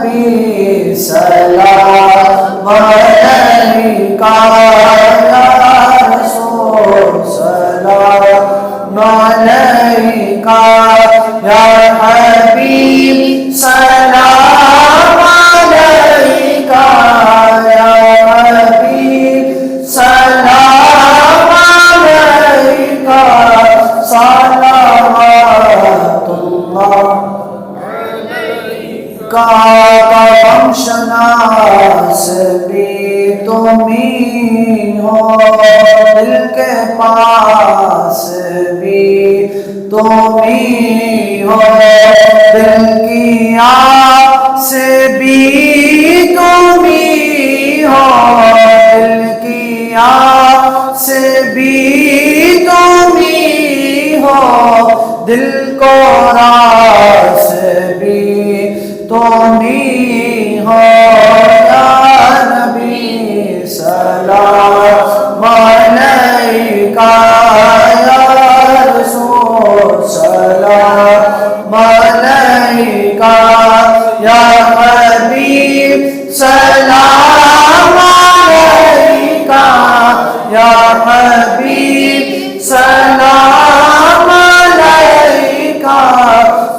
نبی سلام علیکہ یا رسول سلام علیکہ یا حبیب سلام علیکہ یا حبیب سلام علیکہ صلوات اللہ کا غم شناس بھی تمہیں ہو، دل کے پاس بھی تمہیں ہو، دل کی آس بھی تمہیں ہو، دل کی آس بھی تمہیں ہو، دل کو راس بھی تمہیں ہو، یا نبی سلام علیکہ یا رسول سلام علیکہ یا حبیب سلام علیکہ یا حبیب سلام علیکہ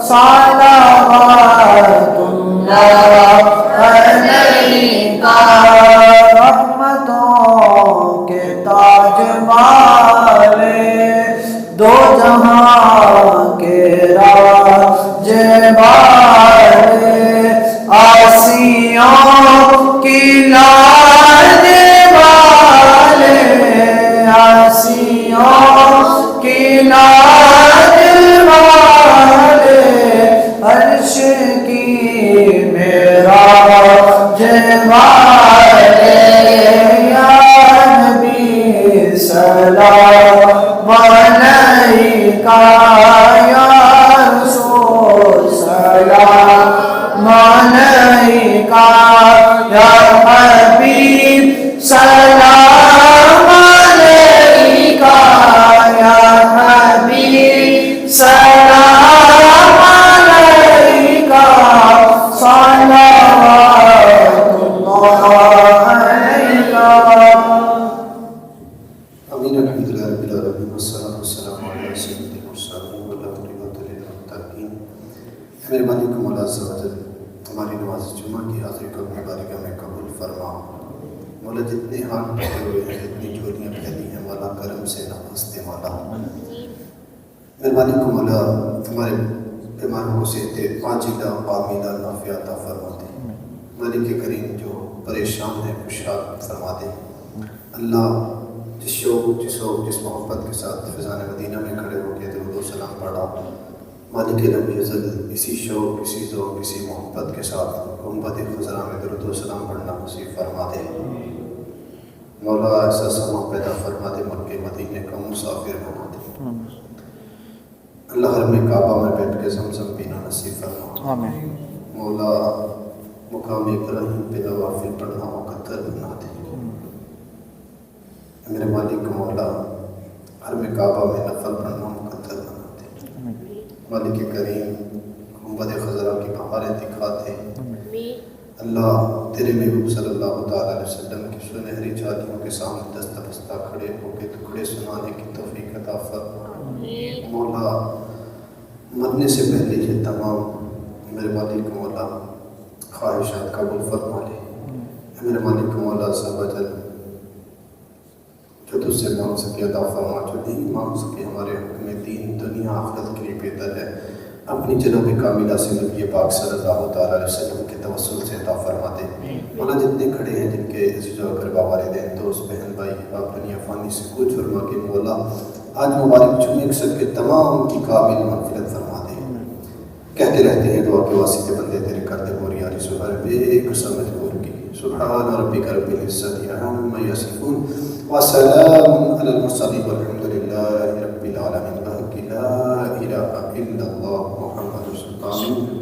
صلوات اللہ علیکہ رحمتوں کے تاج والے دو جہاں کے راج والے آسیوں کی لاج والے آسیوں کی لاج والے عرش کی معراج والے یا نبی سلام علیکہ یا رسول سلام علیکہ یا حبیب سلام علیکہ یا حبیب سلام علیکہ صلوات اللہ علیکہ۔ آمین الحمدللہ رب العالمین والصلاۃ والسلام علی سید المرسلین والعاقبۃ للمتقین۔ میرے مالک مولا عز و جل ہماری نماز جمعہ کی حاضری کو اپنی بارگاہ میں قبول فرما۔ مولا جتنے ہاتھ پکڑے ہوئے ہیں، جتنی جھولیاں پھیلی ہیں، مولا کرم سے نواز دے مولا۔ میرے مالک مولا ہمارے بیماروں کو صحت عاجلہ عاملہ نافعہ عطا فرما دے۔ مالک کریم جو پریشان ہیں کشاد فرما دے۔ اللہ جس شوق جس محبت کے ساتھ فضان مدینہ میں کھڑے ہو کے درود و سلام پڑھا، مالک رب العزت اسی شوق اسی ذوق اسی محبت کے ساتھ گنبد خضرا میں درود و سلام پڑھنا نصیب فرما دے۔ مولا ایسا سما پیدا فرما دے، مکہ مدینے کا مسافر بنا دے۔ اللہ حرم کعبہ میں بیٹھ کے زمزم پینا نصیب فرما۔ مولا مقام ابراہیم پہ نوافل پڑھنا مقدر بنا دے۔ میرے مالک مولا حرم کعبہ میں نفل پڑھنا مقدر بنا دے۔ مالک کریم گنبد خضرا کی بہاریں دکھاتے۔ اللہ تیرے محبوب صلی اللہ تعالیٰ علیہ وسلم کی سنہری جالیوں کے سامنے دستہ بستہ کھڑے ہو کے ٹکڑے سنانے کی توفیق عطا فرما۔ مولا مرنے سے پہلے یہ تمام میرے مالک مولا خواہشات قبول فرما لے۔ میرے مالک مولا عز و جل جو تجھ سے مانگ سکے عطا فرما، جو نہیں مانگ سکے ہمارے حکم دین دنیا آخرت کے لیے بہتر ہے، اپنی جناب کاملہ سے نبی پاک صلی اللہ تعالیٰ علیہ وسلم کے توسل سے عطا فرما دے۔ مولا جتنے کھڑے ہیں، جن کے عزیز و اقربا والدین دوست بہن بھائی باپ دنیا فانی سے کچھ فرما کے مولا آج مبارک جمعے سب کے تمام کی قابل مغفرت فرما دے۔ کہتے رہتے ہیں دعا کے واسطے بندے تیرے کردے موری آری سبحر بے قسم مجبور کی سبحان ربک رب العزت عما یصفون وسلام علی المرسلین والحمد للہ رب العالمین لا الہ الا اللہ محمد رسول اللہ۔